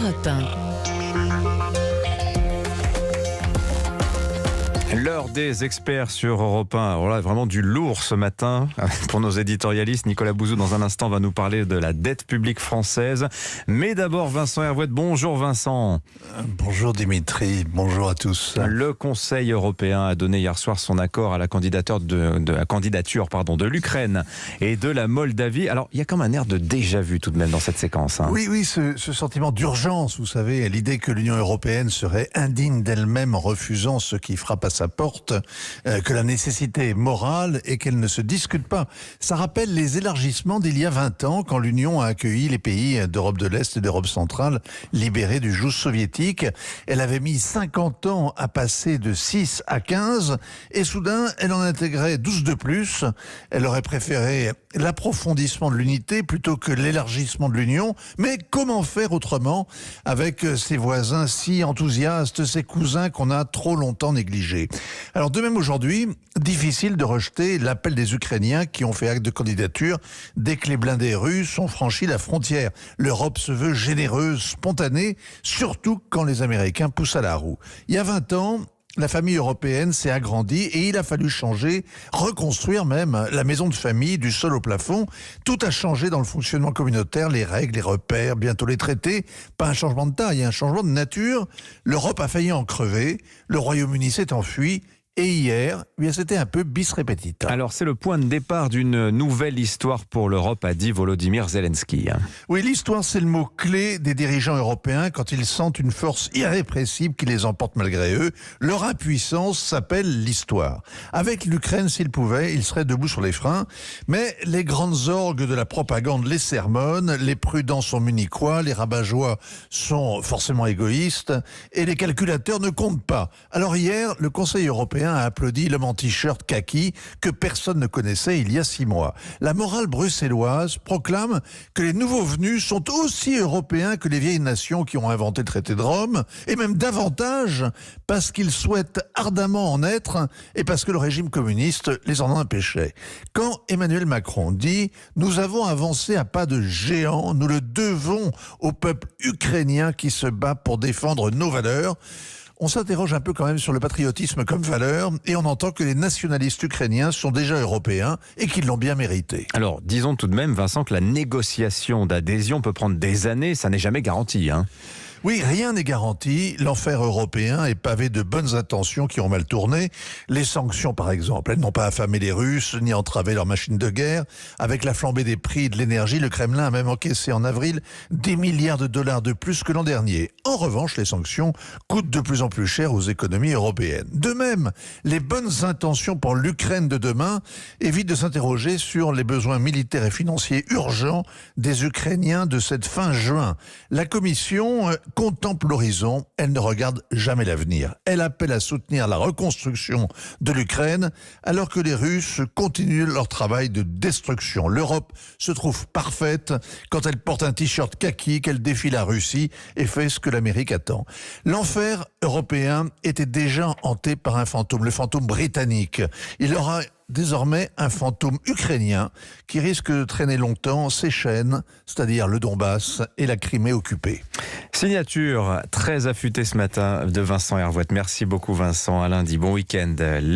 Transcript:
Europe 1. L'heure des experts sur Europe 1. Alors là, vraiment du lourd ce matin pour nos éditorialistes. Nicolas Bouzou, dans un instant, va nous parler de la dette publique française. Mais d'abord, Vincent Hervouet. Bonjour Vincent. Bonjour Dimitri, bonjour à tous. Le Conseil européen a donné hier soir son accord à la candidature de l'Ukraine et de la Moldavie. Alors, il y a comme un air de déjà-vu tout de même dans cette séquence. Oui, ce sentiment d'urgence, vous savez, l'idée que l'Union européenne serait indigne d'elle-même en refusant ce qui frappe à sa porte, que la nécessité est morale et qu'elle ne se discute pas. Ça rappelle les élargissements d'il y a 20 ans, quand l'Union a accueilli les pays d'Europe de l'Est et d'Europe centrale libérés du joug soviétique. Elle avait mis 50 ans à passer de 6 à 15 et soudain, elle en intégrait 12 de plus. Elle aurait préféré l'approfondissement de l'unité plutôt que l'élargissement de l'Union. Mais comment faire autrement avec ses voisins si enthousiastes, ses cousins qu'on a trop longtemps négligés? Alors de même aujourd'hui, difficile de rejeter l'appel des Ukrainiens qui ont fait acte de candidature dès que les blindés russes ont franchi la frontière. L'Europe se veut généreuse, spontanée, surtout quand les Américains poussent à la roue. Il y a 20 ans, la famille européenne s'est agrandie et il a fallu changer, reconstruire même la maison de famille du sol au plafond. Tout a changé dans le fonctionnement communautaire, les règles, les repères, bientôt les traités. Pas un changement de taille, un changement de nature. L'Europe a failli en crever, le Royaume-Uni s'est enfui. Et hier, c'était un peu bis repetita. Alors, c'est le point de départ d'une nouvelle histoire pour l'Europe, a dit Volodymyr Zelensky. Oui, l'histoire, c'est le mot-clé des dirigeants européens quand ils sentent une force irrépressible qui les emporte malgré eux. Leur impuissance s'appelle l'histoire. Avec l'Ukraine, s'ils pouvaient, ils seraient debout sur les freins. Mais les grandes orgues de la propagande les sermonnent, les prudents sont munichois, les rabat-joie sont forcément égoïstes, et les calculateurs ne comptent pas. Alors hier, le Conseil européen a applaudi l'homme en t-shirt kaki que personne ne connaissait il y a 6 mois. La morale bruxelloise proclame que les nouveaux venus sont aussi européens que les vieilles nations qui ont inventé le traité de Rome, et même davantage parce qu'ils souhaitent ardemment en être et parce que le régime communiste les en empêchait. Quand Emmanuel Macron dit « Nous avons avancé à pas de géant, nous le devons au peuple ukrainien qui se bat pour défendre nos valeurs », on s'interroge un peu quand même sur le patriotisme comme valeur et on entend que les nationalistes ukrainiens sont déjà européens et qu'ils l'ont bien mérité. Alors, disons tout de même, Vincent, que la négociation d'adhésion peut prendre des années, ça n'est jamais garanti. Oui, rien n'est garanti. L'enfer européen est pavé de bonnes intentions qui ont mal tourné. Les sanctions, par exemple, elles n'ont pas affamé les Russes ni entravé leurs machines de guerre. Avec la flambée des prix de l'énergie, le Kremlin a même encaissé en avril des milliards de dollars de plus que l'an dernier. En revanche, les sanctions coûtent de plus en plus cher aux économies européennes. De même, les bonnes intentions pour l'Ukraine de demain évitent de s'interroger sur les besoins militaires et financiers urgents des Ukrainiens de cette fin juin. La Commission contemple l'horizon, elle ne regarde jamais l'avenir. Elle appelle à soutenir la reconstruction de l'Ukraine alors que les Russes continuent leur travail de destruction. L'Europe se trouve parfaite quand elle porte un t-shirt kaki, qu'elle défie la Russie et fait ce que l'Amérique attend. L'enfer européen était déjà hanté par un fantôme, le fantôme britannique. Il aura désormais un fantôme ukrainien qui risque de traîner longtemps ses chaînes, c'est-à-dire le Donbass et la Crimée occupée. Signature très affûtée ce matin de Vincent Hervouet. Merci beaucoup Vincent, à lundi, bon week-end.